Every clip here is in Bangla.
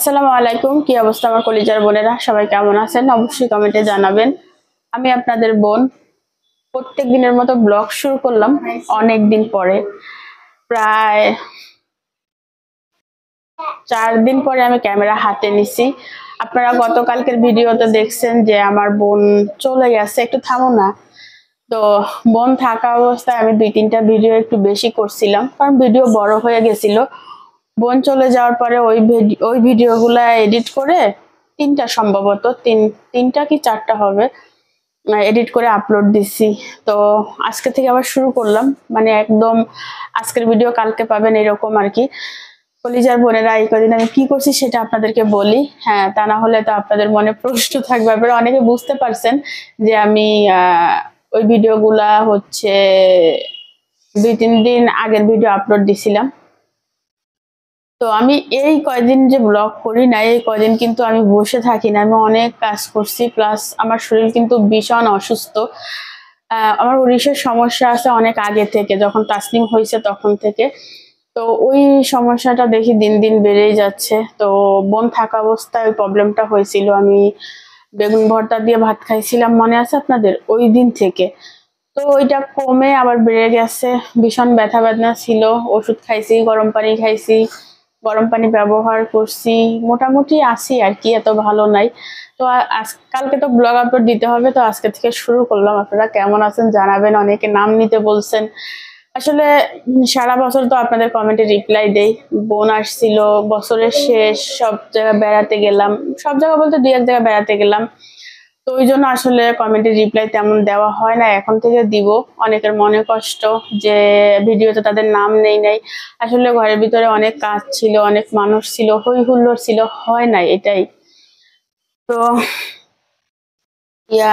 আসসালামু আলাইকুম। কি অবস্থা আমার কলিজার বোনেরা, সবাই কেমন আছেন? অবশ্যই কমেন্টে জানাবেন। আমি আপনাদের বোন প্রত্যেক দিনের মতো ব্লগ শুরু করলাম অনেক দিন পরে। প্রায় 4 দিন পরে আমি ক্যামেরা হাতে নিছি। আপনারা গতকালকের ভিডিওতে দেখছেন যে আমার বোন চলে গেছে। একটু থামো না। তো বোন থাকা অবস্থায় আমি 2-3টা ভিডিও একটু বেশি করছিলাম, কারণ ভিডিও বড় হয়ে গেছিল। বোন চলে যাওয়ার পরে ওই ভিডিওগুলা এডিট করে সম্ভবত তিনটা কি 4টা হবে, এডিট করে আপলোড দিছি। তো আজকে থেকে আবার শুরু করলাম, মানে একদম আজকের ভিডিও কালকে পাবেন এরকম আর কি। কলিজার বোনেরা, এই কদিন আমি কি করছি সেটা আপনাদেরকে বলি। হ্যাঁ, তা না হলে তো আপনাদের মনে প্রশ্ন থাকবে। আপনারা অনেকে বুঝতে পারছেন যে আমি ওই ভিডিওগুলা হচ্ছে 2-3 দিন আগের ভিডিও আপলোড দিছিলাম। তো আমি এই কয়দিন যে ব্লগ করি না, এই কয়দিন কিন্তু আমি বসে থাকি না, আমি অনেক কাজ করছি। প্লাস আমার শরীর কিন্তু ভীষণ অসুস্থ। আমার ওড়িশের সমস্যা আছে অনেক আগে থেকে, যখন তাসনিম হয়েছে তখন থেকে। তো ওই সমস্যাটা দেখি দিন দিন বেড়েই যাচ্ছে। তো বোন থাকা অবস্থায় ওই প্রবলেমটা হয়েছিল। আমি বেগুন ভর্তা দিয়ে ভাত খাইছিলাম, মনে আছে আপনাদের? ওই দিন থেকে তো ওইটা কমে আবার বেড়ে গেছে। ভীষণ ব্যথা বেদনা ছিল, ওষুধ খাইছি, গরম পানি খাইছি, গরম পানি ব্যবহার করছি, মোটামুটি আছি আর কি, এত ভালো নাই। তো কালকে তো ব্লগ আপলোড দিতে হবে, তো আজকে থেকে শুরু করলাম। আপনারা কেমন আছেন জানাবেন। অনেকে নাম নিতে বলছেন। আসলে সারা বছর তো আপনাদের কমেন্টে রিপ্লাই দেই। বোন আসছিল, বছরের শেষ, সব জায়গায় বেড়াতে গেলাম, সব জায়গা বলতে 2-1 জায়গায় বেড়াতে গেলাম। তো ওই জন্য আসলে কমেন্টের রিপ্লাই তেমন দেওয়া হয় না। এখন থেকে দিব। অনেকের মনে কষ্ট যে ভিডিওতে তাদের নাম নেই নাই। আসলে ঘরের ভিতরে অনেক কাজ ছিল, অনেক মানুষ ছিল, হই হুল্লোড় ছিল, হয় নাই এটাই। তো ইয়া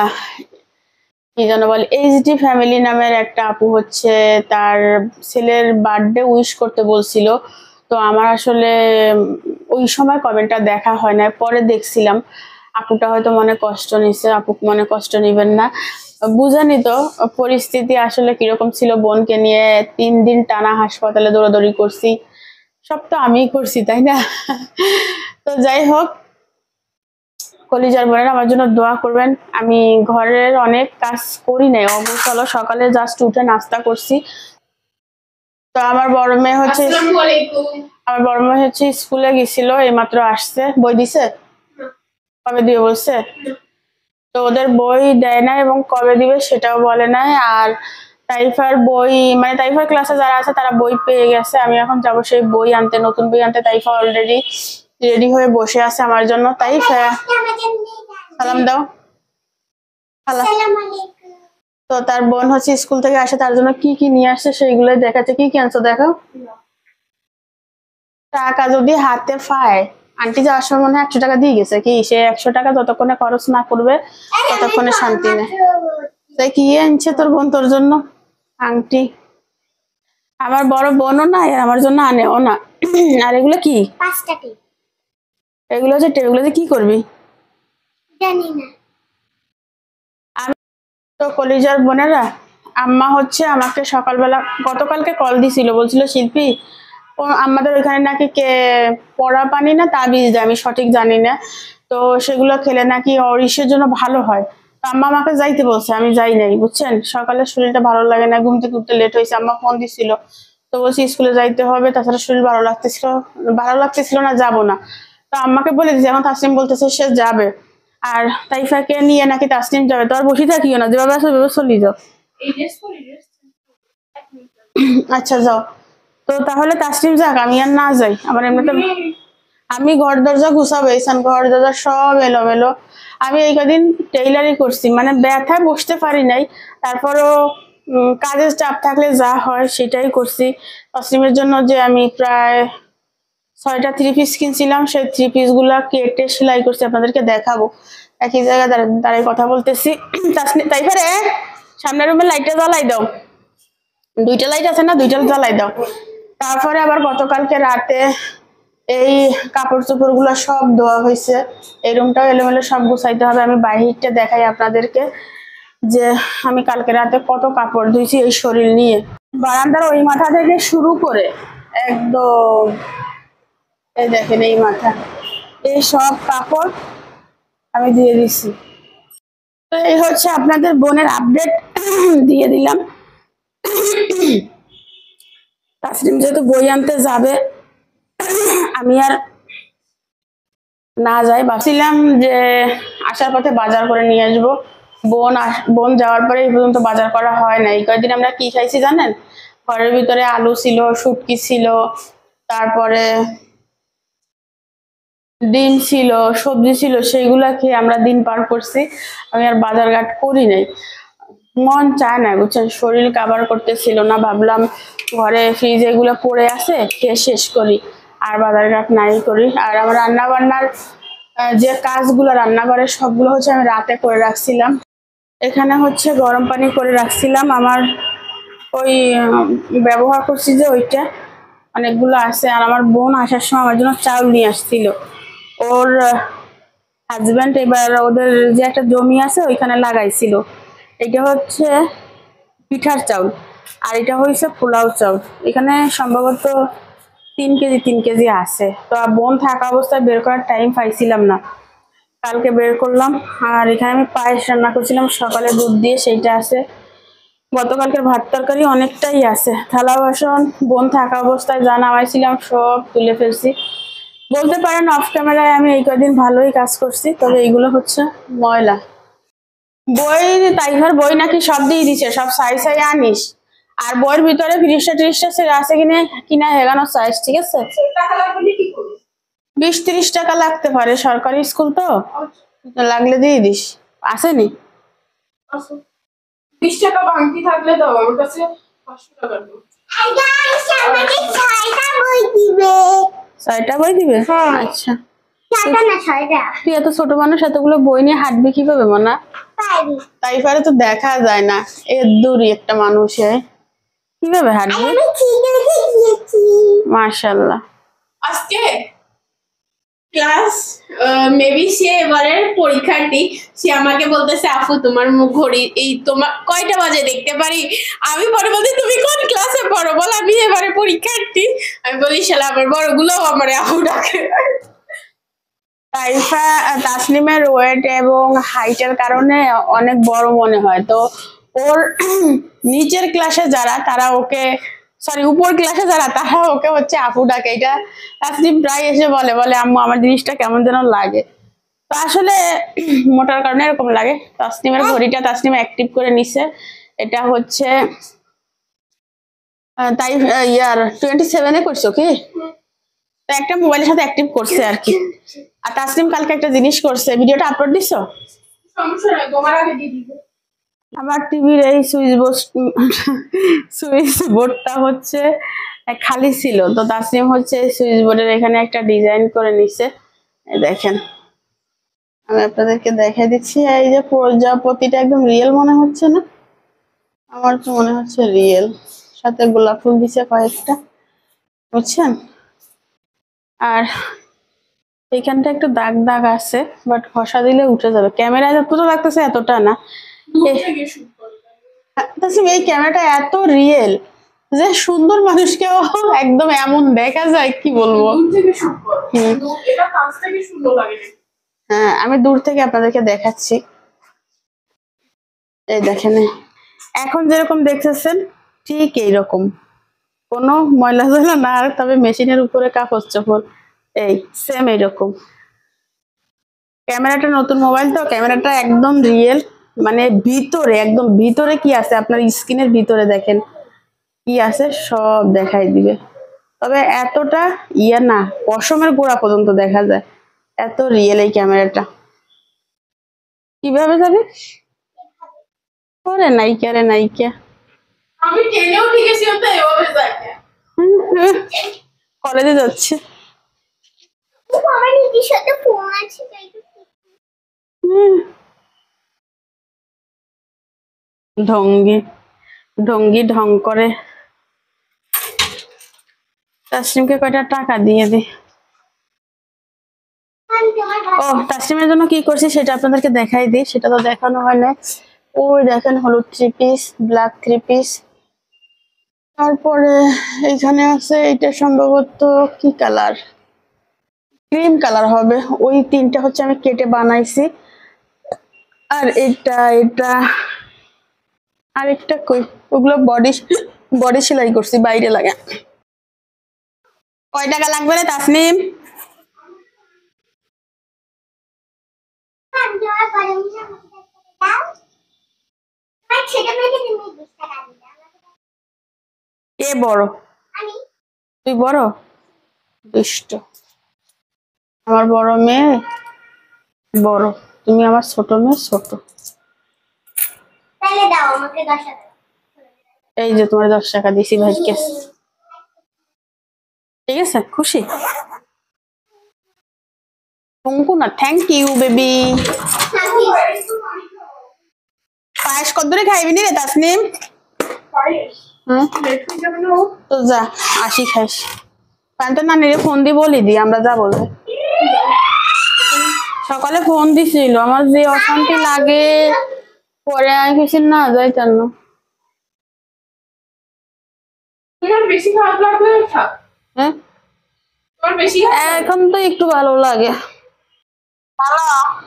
কি যেন বলে, এইচডি ফ্যামিলি নামের একটা আপু হচ্ছে তার ছেলের বার্থডে উইশ করতে বলছিল। তো আমার আসলে ওই সময় কমেন্টটা দেখা হয় না, পরে দেখছিলাম। আপুটা হয়তো মনে কষ্ট নিছে, আপু মনে কষ্ট নিবেন না। বুঝানি তো পরিস্থিতি আসলে কিরকম ছিল। বোনকে নিয়ে 3 দিন টানা হাসপাতালে দৌড়াদৌড়ি করছি। সব তো আমিই করছি, তাই না? তো যাই হোক, কলিজার বোনেরা আমার জন্য দোয়া করবেন। আমি ঘরের অনেক কাজ করি নাই, অবসর সকালে জাস্ট উঠে নাস্তা করছি। তো আমার বড় মেয়ে হচ্ছে স্কুলে গেছিল, এইমাত্র আসছে। বই দিছে? কবে দিয়ে বলছে? তো ওদের বই দেয় না এবং কবে দিবে সেটাও বলে নাই। আর তাইফার বই, মানে তাইফার ক্লাসে যারা আছে তারা বই পেয়ে গেছে। আমি এখন যাবো সেই বই আনতে, নতুন বই আনতে। তাইফা অলরেডি রেডি হয়ে বসে আছে আমার জন্য। তাইফা, সালাম দাও। তো তার বোন হচ্ছে স্কুল থেকে আসে, তার জন্য কি কি নিয়ে আসছে সেইগুলোই দেখাচ্ছে। কি কি আনছো দেখো। টাকা যদি হাতে পায়, আন্টি যাওয়ার সময় মনে হয় 100 টাকা দিয়ে গেছে। কি সে 100 টাকা যতক্ষণে খরচ না করবে ততক্ষণে শান্তি নেই। তাই কি আনছে তোর বোন তোর জন্য? আংটি। আমার বড় বোনও না, আর আমার জন্য আনেও না। আর এগুলো কি? এগুলো হচ্ছে এগুলো দিয়ে কি করবি? জানি না। তো কলিজার বোনেরা, আম্মা হচ্ছে আমাকে সকালবেলা গতকালকে কল দিছিল, বলছিল শিল্পী আমাদের ওইখানে নাকি কে পড়া পানি না তাবিজ দেয়, আমি সঠিক জানি না। তো সেগুলো খেলে নাকি অরিশের জন্য ভালো হয়। তো আম্মা আমাকে যাইতে বলছে, আমি যাই নাই, বুঝছেন। সকালে শরীরটা ভালো লাগে না, ঘুম থেকে উঠতে লেট হয়েছে। আম্মা ফোন দিছিল, তো বলছি স্কুলে যাইতে হবে, তাছাড়া শরীর ভালো লাগতেছিল না, যাবো না। তো আম্মাকে বলে দিয়েছি, এখন তাসনিম বলতেছে সে যাবে। আর তাইফাকে নিয়ে নাকি তাসনিম যাবে। তো আর বসে থাকিও না, যেভাবে আসো ভেবে চলি যাও। আচ্ছা যাও। তো তাহলে তাসনিম যাক, আমি আর না যাই। আমার এমনিতে আমি ঘর দরজা গুছাবো, এইসান ঘর দরজা সব এলোমেলো। আমি এই কদিন টেইলারি করছি, মানে ব্যথায় বসতে পারি নাই। তারপরও কাজের চাপ থাকলে যা হয় সেটাই করছি। তাসনিমের জন্য যে আমি প্রায় 6টা 3 পিস কিনছিলাম, সেই 3 পিস গুলা কেটে সেলাই করছি, আপনাদেরকে দেখাবো। একই জায়গায় দাঁড়ায় কথা বলতেছি। তাই পারে সামনের রুমের লাইটটা জ্বালাই দাও। 2টা লাইট আছে না, 2টা জ্বালাই দাও। তারপরে আবার গতকালকে রাতে এই কাপড় চোপড় গুলো সব ধোয়া হয়েছে। এই রুমটাও এলোমেলো, সব গুছাইতে হবে। আমি বাহিরটা দেখাই আপনাদেরকে যে আমি কালকে রাতে কত কাপড় ধুইছি এই শরীর নিয়ে। বারান্দার ওই মাথা থেকে শুরু করে একদম এই দেখেন এই মাথা, এই সব কাপড় আমি দিয়ে দিছি। তো এই হচ্ছে আপনাদের বোনের আপডেট দিয়ে দিলাম। তাসনিম যেহেতু বই আনতে যাবে, আমি আর না যাই, ভাবছিলাম যে আসার পথে বাজার করে নিয়ে আসবো। বোন যাওয়ার পরে এই পর্যন্ত বাজার করা হয় না। এই কয়েকদিন আমরা কি খাইছি জানেন? ঘরের ভিতরে আলু ছিল, শুটকি ছিল, তারপরে ডিম ছিল, সবজি ছিল, সেইগুলা খেয়ে আমরা দিন পার করছি। আমি আর বাজার ঘাট করি নাই, মন চায় না বুঝছেন, শরীর কাভার করতেছিল না। ভাবলাম ঘরে ফ্রিজে এগুলো পড়ে আছে, খেয়ে শেষ করি, আর বাজার ঘাট নাই করি। আর আমার রান্না বান্নার যে কাজগুলো রান্নাঘরের সবগুলো হচ্ছে আমি রাতে করে রাখছিলাম। এখানে হচ্ছে গরম পানি করে রাখছিলাম, আমার ওই ব্যবহার করছি যে ওইটা অনেকগুলো আছে। আর আমার বোন আসার সময় আমার জন্য চাউল নিয়ে আসছিল। ওর হাজব্যান্ড এবার ওদের যে একটা জমি আছে ওইখানে লাগাইছিল। এটা হচ্ছে পিঠার চাউল, আর এটা হয়েছে পোলাও চাউল। এখানে সম্ভবত 3 কেজি আছে। তো বোন থাকা অবস্থায় বের করার টাইম পাইছিলাম না, কালকে বের করলাম। আর এখানে আমি পায়েস রান্না করছিলাম সকালে দুধ দিয়ে, সেইটা আছে। গতকালকের ভাত তরকারি অনেকটাই আছে। থালা বাসন বোন থাকা অবস্থায় যা নামাইছিলাম সব তুলে ফেলছি। বলতে পারেন অফ ক্যামেরায় আমি এই কদিন ভালোই কাজ করছি, তবে এইগুলো হচ্ছে ময়লা। বই তাইভার বই নাকি সব দিয়ে দিছে, সব সাই সাই আনিস। আর বইয়ের ভিতরে ফিরিশটা টিরিশটা সেরা আছে কিনা হেগানো সাইজ, ঠিক আছে? 20-30 টাকা লাগতে পারে, সরকারি স্কুল তো, লাগলে দিয়ে দিস। আসেনি 20 টাকা বাকি থাকলে দাও, আমার কাছে 500 টাকা দাও। 6টা বই দিবে? আচ্ছা, তুই এত ছোট মানুষ, এতগুলো বই নিয়ে হাঁটবি কিভাবে মানা? তাইফারে তো দেখা যায় না, এর দূরই একটা মানুষে কিভাবে হাঁটবে? মাশাআল্লাহ। আজকে ক্লাস মেবি সে এবারের পরীক্ষার্থী, সে আমাকে বলতেছে আপু তোমার মুখ ঘড়ি এই তোমার কয়টা বাজে দেখতে পারি? আমি পরে বলতে তুমি কোন ক্লাসে পড়ো? বল আমি এবারে পরীক্ষার্থী। আমি বলি শালা আমার বড়গুলো আমার আপু ডাকে। তাইফা তাসনিমের ওয়েট এবং হাইটের কারণে অনেক বড় মনে হয়। তো ওর নিচের ক্লাসে যারা, তারা ওকে, সরি উপর ক্লাসে যারা, তারা ওকে হচ্ছে আপু ডাকে। এটা তাসনিম প্রায় এসে বলে আম্মু আমার জিনিসটা কেমন যেন লাগে। তো আসলে মোটার কারণে এরকম লাগে। তাসনিমের ঘড়িটা তাসনিম অ্যাক্টিভ করে নিছে। এটা হচ্ছে তাই ইয়ার 27-এ করছো কি? তো একটা মোবাইলের সাথে অ্যাক্টিভ করছে আর কি। আর তাসনিম কালকে একটা জিনিস করছে, ভিডিওটা আপলোড দিছো? সমস্যা নাই, তোমার আগে দিয়ে দিব। আমার টিভির এই সুইচ বোর্ডটা হচ্ছে খালি ছিল, তো তাসনিম হচ্ছে সুইচ বোর্ডের এখানে একটা ডিজাইন করে নিছে। দেখেন, আমি আপনাদেরকে দেখাই দিচ্ছি। এই যে প্রজাপতিটা একদম রিয়েল মনে হচ্ছে না? আমার তো মনে হচ্ছে রিয়েল, সাথে গোলাপ ফুল দিছে কয়েকটা, বুঝছেন? আর এইখানটা একটু দাগ দাগ আছে, বাট ঘষা দিলে উঠে যাবে। ক্যামেরায় যতটা লাগতেছে এতটা না। এই ক্যামেরাটা এত রিয়েল যে সুন্দর মানুষকেও একদম এমন দেখা যায়, কি বলবো। হ্যাঁ, আমি দূর থেকে আপনাদেরকে দেখাচ্ছি। এই দেখেন, এখন যেরকম দেখতেছেন ঠিক এইরকম, কোনো ময়লা জয়লা না, তবে মেশিনের উপরে কাপড় চোপড় এই সেম এইরকম। ক্যামেরাটা নতুন মোবাইল তো, ক্যামেরাটা একদম রিয়েল, মানে ভিতরে একদম ভিতরে কি আছে আপনার স্ক্রিনের ভিতরে দেখেন কি আছে সব দেখাই দিবে। তবে এতটা ইয়া না, পশমের গোড়া পর্যন্ত দেখা যায়, এত রিয়েল এই ক্যামেরাটা। কিভাবে যাবে? ওরে নাইকা রে নাইকা, আমি ট্রেনেও ঠিকেছি তো এভাবে যায় না। কলেজে যাচ্ছে। ঢঙ্গি ঢঙ্গি ঢং করে। তাসনিমকে কয়টা টাকা দিয়ে দে। ও, তাসনিমের জন্য কি করছি সেটা আপনাদেরকে দেখাই দিই, সেটা তো দেখানো হয় না। ওই দেখেন হলুদ 3 পিস, ব্ল্যাক 3 পিস, তারপরে এইখানে আছে এটা সম্ভবত কি কালার, ক্রিম কালার হবে। ওই তিনটা হচ্ছে আমি কেটে বানাইছি। আর এটা এটা আরেকটা কই, ওগুলো বডি বডি সেলাই করছি, বাইরে লাগে। কয় টাকা লাগবে রে তাসনিম? কে বড়? তুই বড়? দুষ্ট। আমার বড় মেয়ে বড়, তুমি আমার ছোট মেয়ে ছোট। এই যে তোমার 10 টাকা দিছি ভাইকে, ঠিক আছে? খুশি? টুঙ্কু না, থ্যাংক ইউ বেবি। পায়েস কদ্দুরে খাইবি নি রে তাসনিম? হ্যাঁ তো যা, আসি খাইস। পান্তা নানিরে ফোন দিয়ে বলি দি আমরা যা বলবে। সকালে ফোন দিছিল, আমার যে অশান্তি লাগে, পরে আমি কিছু না যাইতাম না। তোমার বেশি খারাপ লাগলে থাক। হ্যাঁ তোমার বেশি এখন তো একটু ভালো লাগে।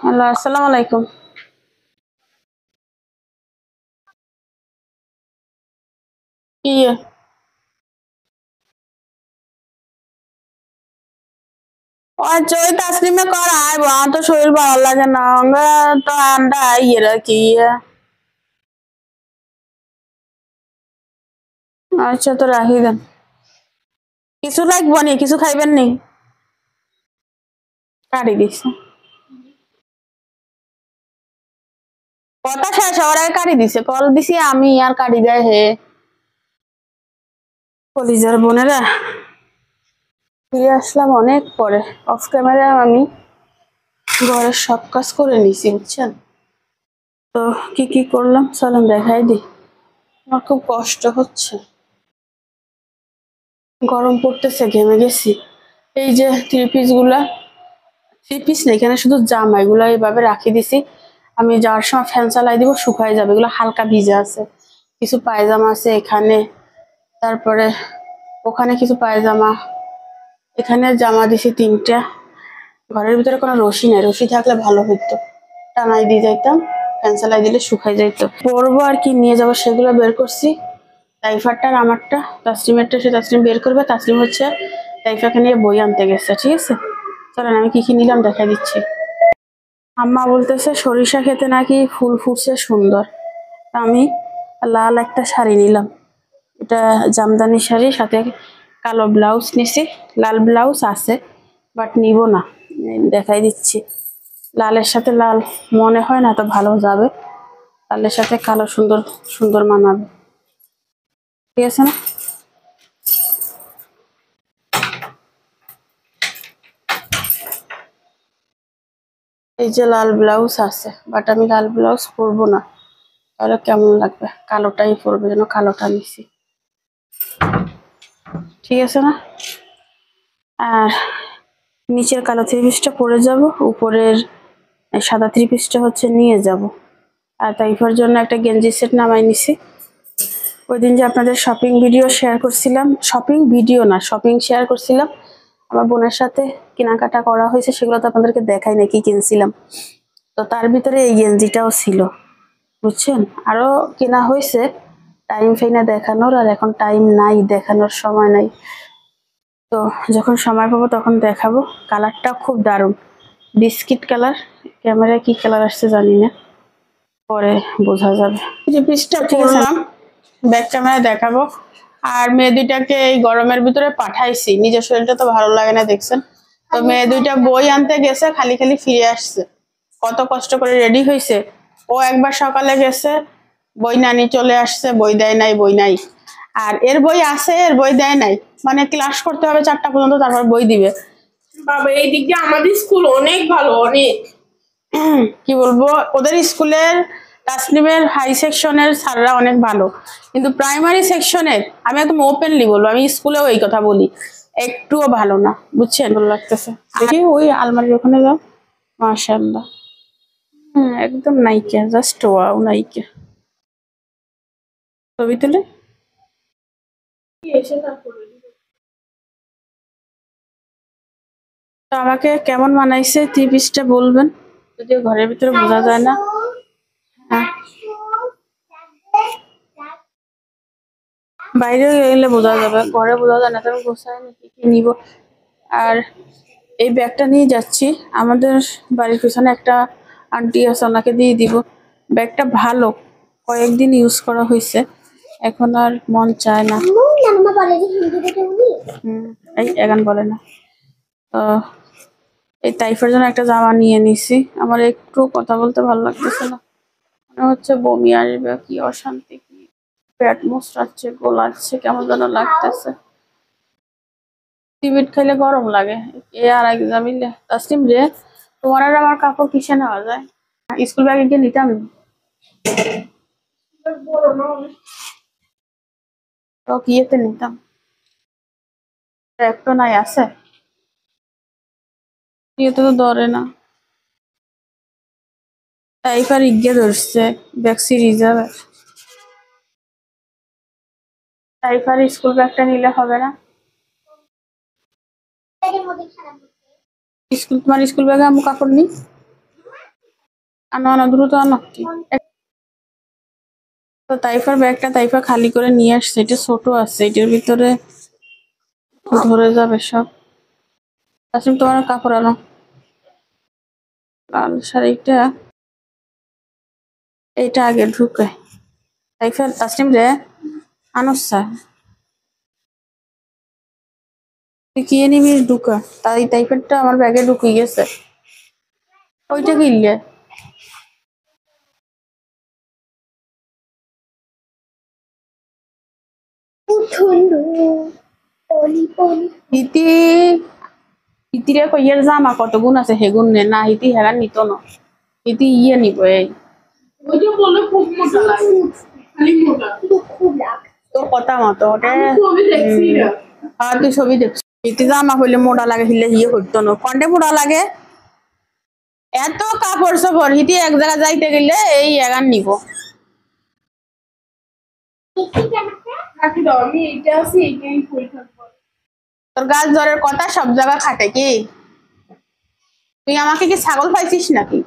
হ্যালো, আসসালামু আলাইকুম। কি আচ্ছা, ওই তাসলিমে কর আইব, আমার তো শরীর ভালো লাগে না, আমরা তো আন্ডা ইয়ে রাখি। আচ্ছা তো রাখি দেন। কিছু লাগবো নি? কিছু খাইবেন নি? কাটি দিছে কথা শেষ হওয়ার আগে কাটি দিছে, কল দিছি আমি আর কাটি দেয় হে। কলিজার বোনেরা, ফিরে আসলাম অনেক পরে। অফ ক্যামেরা আমি ঘরের সব কাজ করে নিছি, বুঝছেন তো? কি কি করলাম চলেন দেখাই দি। আমার খুব কষ্ট হচ্ছে, গরম পড়তেছে, ঘেমে গেছি। এই যে থ্রি পিস গুলা, থ্রি পিস না, এখানে শুধু জামা, এগুলা এইভাবে রাখি দিছি। আমি যাওয়ার সময় ফ্যান চালাই দিব, শুকায় যাবে। এগুলো হালকা ভিজে আছে। কিছু পায়জামা আছে এখানে, তারপরে ওখানে কিছু পায়জামা, এখানে জামা দিছি 3টা। ঘরের ভিতরে কোনো রশি নাই, রশি থাকলে ভালো হইতো, টানাই দিয়ে যাইতাম, ফ্যান চালাই দিলে শুকাই যাইতো। পরবো আর কি নিয়ে যাবো সেগুলো বের করছি। তাইফারটা আর আমারটা, তাসলিমেরটা সে তাসলিম বের করবে। তাসলিম হচ্ছে তাইফাকে নিয়ে বই আনতে গেছে, ঠিক আছে? চলেন আমি কি কি নিলাম দেখা দিচ্ছি। আম্মা বলতেছে সরিষা খেতে নাকি ফুল ফুটছে সুন্দর। আমি লাল একটা শাড়ি নিলাম, এটা জামদানি শাড়ি, সাথে কালো ব্লাউজ নিছি। লাল ব্লাউজ আছে বাট নিব না, দেখাই দিচ্ছি। লালের সাথে লাল মনে হয় না তো ভালো যাবে, লালের সাথে কালো সুন্দর সুন্দর মানাবে, ঠিক আছে না? এই যে লাল ব্লাউজ আছে, বাট আমি লাল ব্লাউজ পরবো না, তাহলে কেমন লাগবে? কালোটাই পরবে, যেন কালোটা নিছি, ঠিক আছে না? আর নিচের কালো থ্রি পিসটা পরে যাব, উপরের সাদা থ্রি পিসটা হচ্ছে নিয়ে যাব। আর তাইফার জন্য একটা গেঞ্জি সেট নামাই নিছি। ওই দিন যে আপনাদের শপিং ভিডিও শেয়ার করছিলাম, শপিং ভিডিও না, শপিং শেয়ার করছিলাম, আমার বোনের সাথে কেনাকাটা করা হয়েছে, সেগুলো তো আপনাদেরকে দেখাই না কি কিনছিলাম। তো তার ভিতরে এই গেঞ্জিটাও ছিল, বুঝছেন? আরো কেনা হয়েছে, টাইম ফাইনা দেখানোর, আর এখন টাইম নাই, দেখানোর সময় নাই। তো যখন সময় পাবো তখন দেখাবো। কালারটা খুব দারুণ, বিস্কিট কালার। ক্যামেরায় কি কালার আসছে জানি না, পরে বোঝা যাবে। যে পিসটা পরলাম, ব্যাক ক্যামেরায় দেখাবো। আর মেয়ে দুইটাকে এই গরমের ভিতরে পাঠাইছি, নিজের শরীরটা তো ভালো লাগে না, দেখছেন তো? মেয়ে দুইটা বই আনতে গেছে, খালি খালি ফিরে আসছে। কত কষ্ট করে রেডি হয়েছে। ও একবার সকালে গেছে, বই নানি চলে আসছে, বই দেয় নাই, বই নাই। আর এর বই আছে, এর বই দেয় নাই, মানে ক্লাস করতে হবে 4টা পর্যন্ত, তারপর বই দিবে। বাবা, এই দিক দিয়ে আমাদের স্কুল অনেক ভালো, অনেক। কি বলবো, ওদের স্কুলের তাসনিমের হাই সেকশনের স্যাররা অনেক ভালো, কিন্তু প্রাইমারি সেকশনের, আমি একদম ওপেনলি বলবো, আমি স্কুলেও এই কথা বলি, একটুও ভালো না, বুঝছেন? ভালো লাগতেছে। দেখি ওই আলমারির ওখানে যাও, মাশাআল্লাহ, একদম নাইকিয়া, জাস্ট ওয়াও, নাইকিয়া। ছবি তুলে এসে তারপরে তো আমাকে কেমন মানাইছে 3 পিসটা বলবেন, যদিও ঘরের ভিতরে বোঝা যায় না। হ্যাঁ, বাইরে গেলে বোঝা যাবে, ঘরে বোঝা যায় না। তবে গোছায় নাকি কি নিব। আর এই ব্যাগটা নিয়ে যাচ্ছি, আমাদের বাড়ির পিছনে একটা আন্টি আছে, ওনাকে দিয়ে দিব। ব্যাগটা ভালো, কয়েকদিন ইউজ করা হয়েছে, এখন আর মন চায় না। এই এগান বলে না। তো এই তাইফের জন্য একটা জামা নিয়ে নিছি। আমার একটু কথা বলতে ভালো লাগতেছে না, মনে হচ্ছে বমি আসবে, কি অশান্তি, কি পেট মুচড়াচ্ছে, গোলাচ্ছে, কেমন যেন লাগতেছে। টিবিট খাইলে গরম লাগে, এ আর এক জামিলে। তাসলিম রে, তোমার আর আমার কাপড় কিসে নেওয়া যায়? স্কুল ব্যাগে গিয়ে নিতাম, তো কিয়েতে নিতাম, একটা নাই আছে, ইয়েতে তো ধরে না। টাইফার ইগে ধরছে ব্যাগ সিরিজের। টাইফার স্কুল ব্যাগটা নিলে হবে না? স্কুল, তোমার স্কুল ব্যাগে আমি কাপড় নি, আনো আনো দ্রুত আনো। তো তাইফার ব্যাগটা তাইফা খালি করে নিয়ে আসছে, এটা ছোট আছে, এটার ভিতরে ধরে যাবে সব। তাসলিম তোমার কাপড় আনো, লাল শাড়িটা এইটা আগে ঢুকে। তাইফা তাসলিম রে আনসা, তুই কি নিবি ঢুকা, তাই তাইফারটা আমার ব্যাগে ঢুকে গেছে। ওইটা কিনলে ইতি, ইতিরে কইয়ের জামা কত গুণ আছে, হেগুন নে না, ইতি হেগান নিত না, ইতি ইয়ে নিব। এই ওইটা বলে খুব মোটা লাগে, খালি মোটা তোর কথা মতো ওটা। আমি ছবি দেখছি না। আর তুই ছবি দেখছিস, ইতি জামা হইলে মোটা লাগে, হিলে ইয়ে হইতো না, কন্ডে মোটা লাগে। এত কাপড় সাপড়, হিতি এক জায়গায় যাইতে গেলে এই এগান নিব। রাখি দাও, আমি এইটা আছি, এইটাই পরীক্ষা করব। তোর গাছ জ্বরের কথা সব জায়গা খাটে কি? তুই আমাকে কি ছাগল পাইছিস নাকি?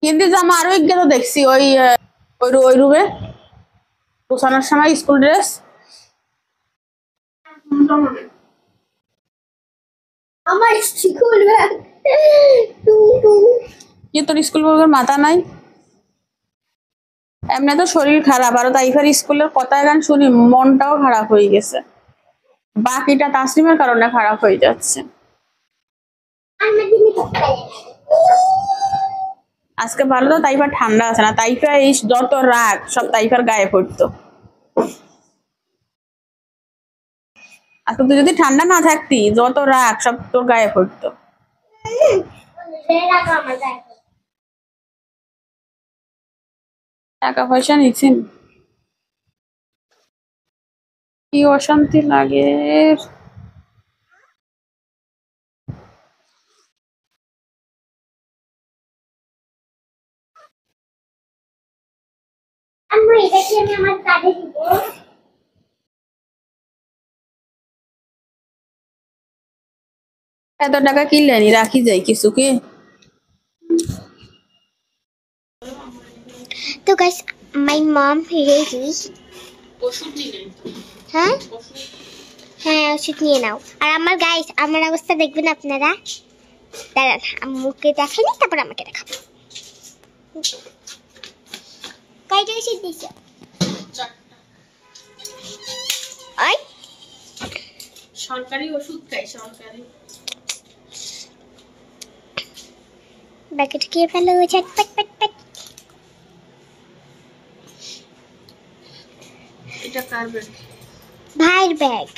কিন্তু জামা আরো এক গেল দেখছি, ওই ওই রুমে গোছানোর সময় স্কুল ড্রেস। আমার স্কুল ব্যাগ কি তোর স্কুল ব্যাগের মাথা নাই? এমনি তো শরীর খারাপ, আরো তাইফার স্কুলের কথা গান শুনি মনটাও খারাপ হয়ে গেছে। বাকিটা তাসলিমের কারণে খারাপ হয়ে যাচ্ছে। আজকে ভালো তো তাইফার ঠান্ডা আছে না, তাইফা এই যত রাগ সব তাইফার গায়ে পড়তো। আজকে তুই যদি ঠান্ডা না থাকতি, যত রাগ সব তোর গায়ে পড়তো। টাকা পয়সা নিচ্ছেন, কি অশান্তি লাগে। এত টাকা কিনলেনি, রাখি যাই কিছু কি? তো গাইস, মাই মম রেডি। হ্যাঁ হ্যাঁ, ওষুধ নিয়ে নাও। আর আমার গাইস, আমার অবস্থা দেখবেন আপনারা। দাঁড়ান, আম্মুকে দেখানি, তারপর আমাকে দেখাবো। কয়টা ওষুধ দিছো? ওই সরকারি ওষুধ খাই, সরকারি। ব্যাগে ঢুকিয়ে ফেলো, ঝটপট পট। এটা কার ব্যাগ? ভাইয়ের ব্যাগ।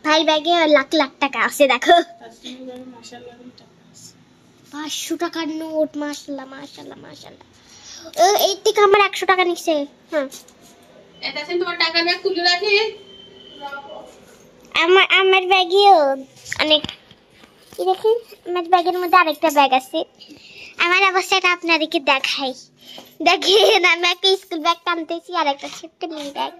ভাইয়ের ব্যাগে লাখ লাখ টাকা আছে, দেখো। 500 টাকার নোট, মাশাআল্লাহ মাশাআল্লাহ মাশাআল্লাহ। এই থেকে আমার 100 টাকা নিচ্ছে। হ্যাঁ, এটা তোমার টাকার ব্যাগ তুলে রাখি। আমার ব্যাগেও অনেক। এই দেখেন, আমার ব্যাগের মধ্যে আরেকটা ব্যাগ আছে। আমার অবস্থাটা আপনাদেরকে দেখাই। দেখেন, আমি একটা স্কুল ব্যাগ টানতেছি আর একটা ছোট্ট মিনি ব্যাগ।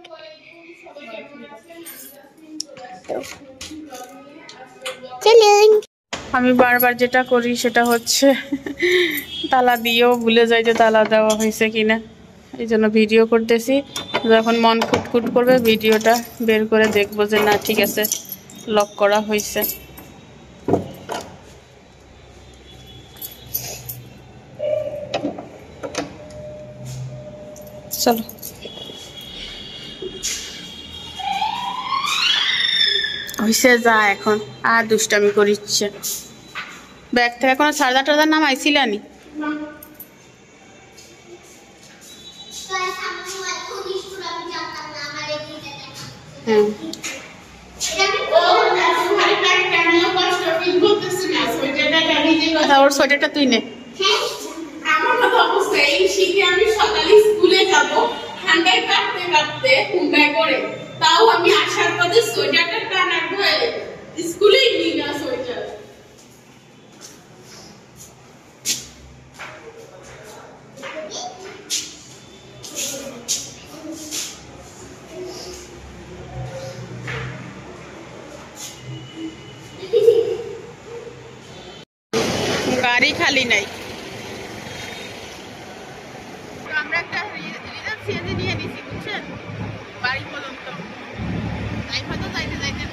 চলুন। আমি বারবার যেটা করি সেটা হচ্ছে তালা দিয়েও ভুলে যাই যে তালা দেওয়া হয়েছে কিনা, এই জন্য ভিডিও করতেছি। যখন মন খুটখুট করবে ভিডিওটা বের করে দেখবো যে না ঠিক আছে, লক করা হয়েছে। চলো হইছে যা, এখন আর দুষ্টামি করিচ্ছে। ব্যাগ থেকে কোনো চার্জার টার্জার নামাইছিলানি? হ্যাঁ আচ্ছা, ওর সোয়েটারটা তুই নে। আমার মতো অবস্থা, এই শীতে আমি সকালে স্কুলে যাব ঠান্ডায় কাঁপতে কাঁপতে হুন্ডায় করে, তাও আমি আসার পথে সোয়েটারটা টানা করে স্কুলেই নিই না সোয়েটার। গাড়ি খালি নাই, আমরা একটা রিজার্ভ সিএনজি নিয়ে নিছি বুঝছেন, বাড়ি পর্যন্ত হয়তো যাইতে যাইতে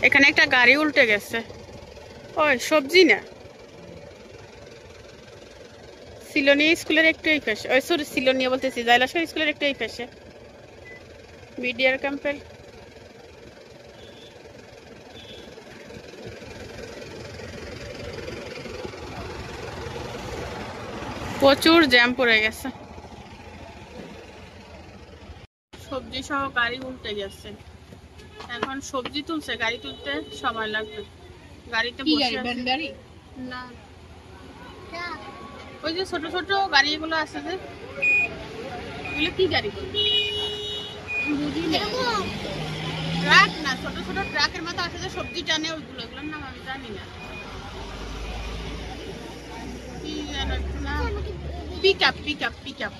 এখানে একটা গাড়ি উল্টে গেছে। ওই সবজি না, সিলোনিয়া স্কুলের একটু এই পাশে, ওই সরি সিলোনিয়া বলতেছি, জাইলাসর স্কুলের একটু এই পাশে বিডিআর ক্যাম্পের। প্রচুর জ্যাম পড়ে গেছে, সবজি সহ গাড়ি উল্টে গেছে। এখন সবজি তুলছে, গাড়ি তুলতে সময় লাগবে। গাড়িতে বসে আছে না, ওই যে ছোট ছোট গাড়িগুলো আছে যে, এগুলো কি গাড়ি বলবো বুঝি না, ট্রাক না, ছোট ছোট ট্রাকের মতো আছে যে সবজি টানে, ওইগুলো, এগুলোর নাম আমি জানি না কি জানো না। পিকআপ পিকআপ পিকআপ,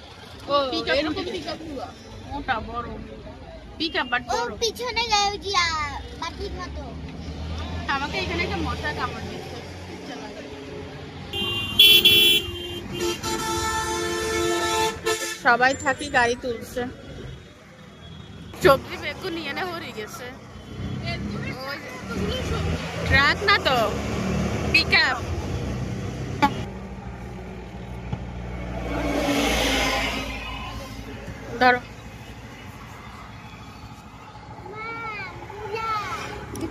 ও এরকম পিকআপ মোটা বড় পিকআপ, বাট বড়। পিছনে গায়জিয়া বাটির মতো। আমাকে এখানে একটা মশা কামড় দিচ্ছে। সবাই থাকি গাড়ি তুলছে, সবজি বেগুন নিয়ে না হয়ে গেছে। ট্রাক না তো, পিকআপ। ধরো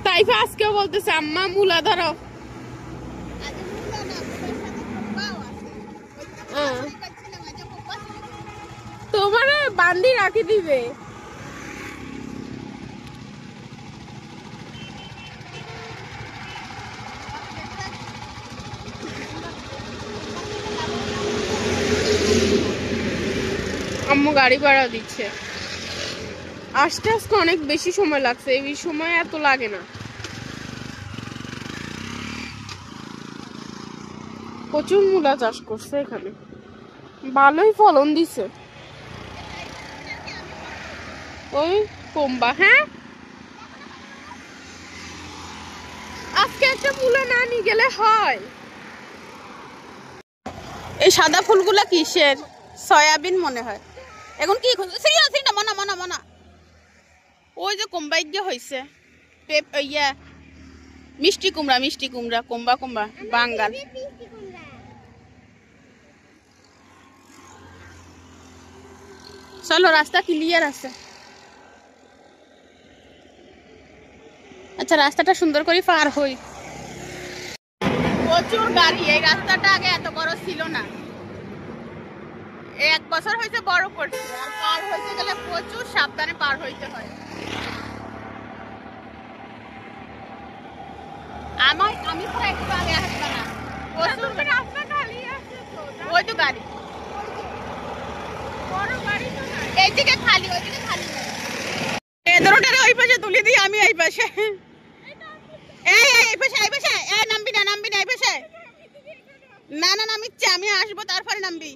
তাইফা আজকেও বলতেছে আম্মা মুলা ধরো। তোমার বান্দি রাখি দিবে। আম্মু গাড়ি ভাড়া দিচ্ছে, আসতে আসতে অনেক বেশি সময় লাগছে, এই সময় এত লাগে না। প্রচুর মূলা চাষ করছে এখানে, ভালোই ফলন দিছে। ওই কম্বা, হ্যাঁ আজকে একটা মূলা না নিয়ে গেলে হয়। এই সাদা ফুলগুলা কিসের? সয়াবিন মনে হয়। এখন কি মনা মনা মনা, ওই যে কোম্বাই গিয়ে হয়েছে ইয়া মিষ্টি কুমড়া, মিষ্টি কুমড়া, কোম্বা কোম্বা বাঙ্গাল। চলো রাস্তা ক্লিয়ার আছে। আচ্ছা রাস্তাটা সুন্দর করে পার হই। প্রচুর গাড়ি, এই রাস্তাটা আগে এত বড় ছিল না, এক বছর হয়েছে বড় করছে, আর পার হইতে গেলে প্রচুর সাবধানে পার হইতে হয়। আমি তো একটু আগে আসবে না, রাস্তা খালি আছে তো, ওই তো গাড়ি বড় গাড়ি তো না, এইদিকে খালি ওইদিকে খালি। এদরটারে ওই পাশে তুলে দিই, আমি এই পাশে। এই পাশে নামবি না এই পাশে। না নামিচ্ছে, আমি আসবো তারপরে নামবি।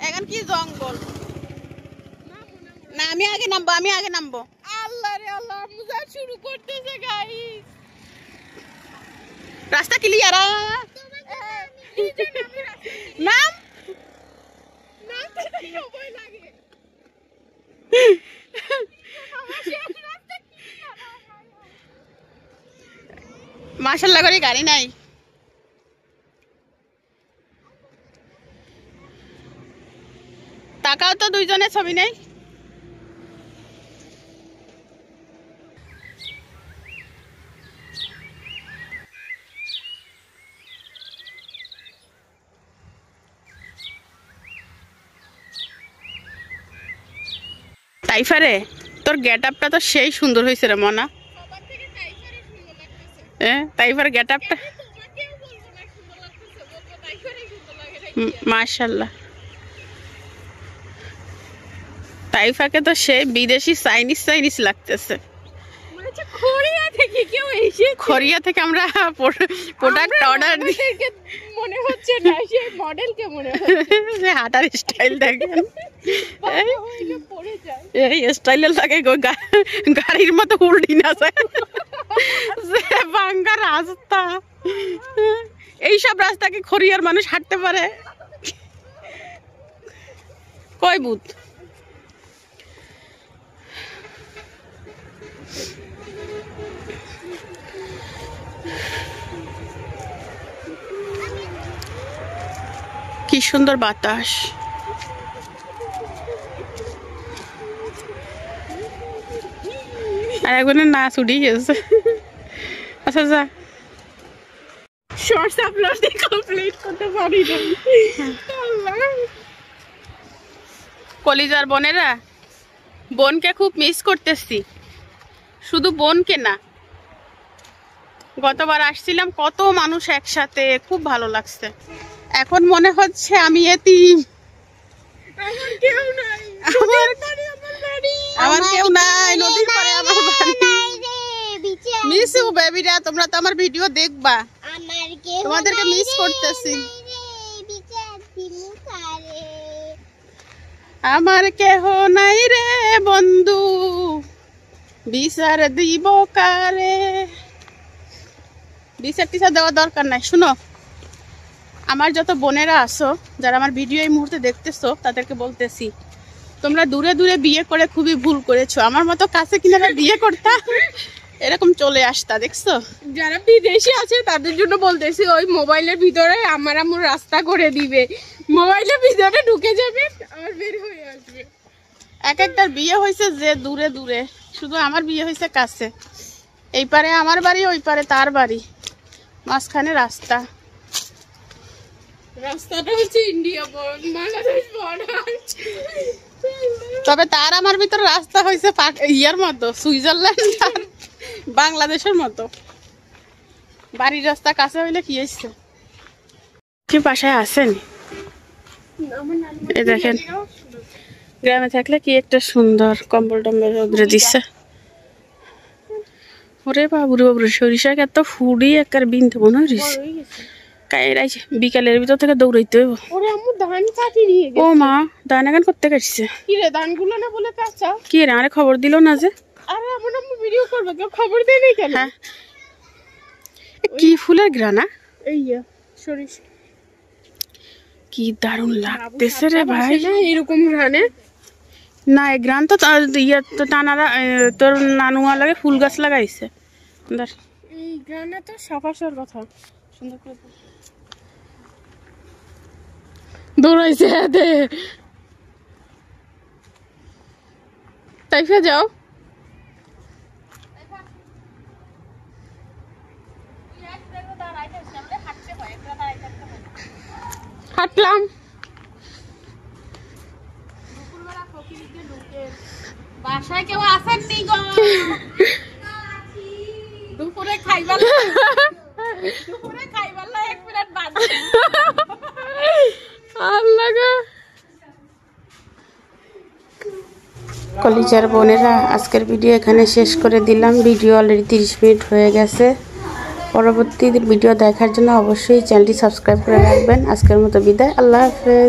এখন কি জঙ্গল, না আমি আগে নামবো। আল্লাহ রে আল্লাহ, মুজা শুরু করতেছে গাইস। রাস্তা ক্লিয়ার। নাম মাশাআল্লাহ করে গাড়ি নাই। টাকাও তো দুইজনের ছবি নেই। তাইফারে তোর গেট আপটা তো সেই সুন্দর হয়েছে রে মনা। তাইফার গেট আপটা মাশাআল্লাহ। তাইফাকে তো সেই বিদেশি চাইনিজ লাগতেছে। কোরিয়া থেকে আমরা প্রোডাক্ট অর্ডার দিই, মনে হচ্ছে না সেই মডেলকে মনে হচ্ছে। হাঁটার স্টাইল দেখেন, এই স্টাইলের লাগে গাড়ির মতো উল্টি না যায় ভাঙ্গা রাস্তা। এইসব রাস্তা কি কোরিয়ার মানুষ হাঁটতে পারে? কয় বুথ কি সুন্দর বাতাস। আর একজনের নাচ উঠে গেছে। আচ্ছা যা, শর্টস আপলোড কমপ্লিট করতে পারি না। কলিজার বোনেরা, বোনকে খুব মিস করতেছি, শুধু বোনকে না, গতবার আসছিলাম কত মানুষ একসাথে, খুব ভালো লাগছে। এখন মনে হচ্ছে আমি এতিম, আমার কেউ নাই, নদীর পাড়ে আমার বাড়ি। মিস ইউ বেবিরা, তোমরা তো আমার ভিডিও দেখবা, তোমাদেরকে মিস করতেছি। আমার কেহ নাই রে বন্ধু, বিচার দিব কারে। বিচার টিচার দেওয়ার দরকার নাই। শুনো, আমার যত বোনেরা আসো, যারা আমার ভিডিও এই মুহূর্তে দেখতেছো, তাদেরকে বলতেছি, তোমরা দূরে দূরে বিয়ে করে খুবই ভুল করেছো। আমার মতো কাছে কিনারা বিয়ে করতা, এরকম চলে আসতা। দেখছো, যারা বিদেশে আছে তাদের জন্য বলতেছি, ওই মোবাইলের ভিতরে আমার আম্মুর রাস্তা করে দিবে, মোবাইলের ভিতরে ঢুকে যাবে আর বের হয়ে আসবে। এক একটার বিয়ে হয়েছে যে দূরে দূরে, শুধু আমার বিয়ে হয়েছে কাছে। এই পারে আমার বাড়ি, ওই পারে তার বাড়ি, মাঝখানে রাস্তা। রাস্তাটা হচ্ছে ইন্ডিয়া বাংলাদেশ বর্ডার। তবে তার আমার ভিতর রাস্তা হয়েছে ইয়ার মতো, সুইজারল্যান্ড আর বাংলাদেশের মতো। বাড়ির রাস্তা কাছে হইলে কি হয়েছে? কি বাসায় আসেন? এই দেখেন, গ্রামে থাকলে কি একটা সুন্দর কম্বল টম্বল রোদ্রে দিচ্ছে। ওরে বাবুরে বাবুরে, সরিষা এত ফুড়ি একার বিনতে মনে হয় বিকালের ভিতর থেকে দৌড়াইতে হইব। ও মা, ধান এখন করতে গেছে। কি রে, ধানগুলো না বলে কাঁচা? কি রে, আরে খবর দিল না যে? আরে আমার আম্মু ভিডিও করবে, কেউ খবর দেয় নাই কেন? হ্যাঁ, কি ফুলের গ্রানা, এই সরিষা কি দারুণ লাগতেছে রে ভাই। এরকম ঘ্রাণে না, এই গ্রান তো ইয়া তো টানারা, তোর নানুয়া লাগে ফুল গাছ লাগাইছে। এই গ্রানে তো সাফাসার কথা। সুন্দর করে দৌড়াইছে হাতে। তাইফা যাও, হাঁটলাম। বাসায় কেউ আসেননি গো দুপুরে খাইবার এক মিনিট বাদ আল্লাহ গো কলিজার বোনেরা আজকের ভিডিও এখানে শেষ করে দিলাম। ভিডিও অলরেডি 30 মিনিট হয়ে গেছে। পরবর্তী ভিডিও দেখার জন্য অবশ্যই চ্যানেলটি সাবস্ক্রাইব করে রাখবেন। আজকের মতো বিদায়, আল্লাহ হাফেজ।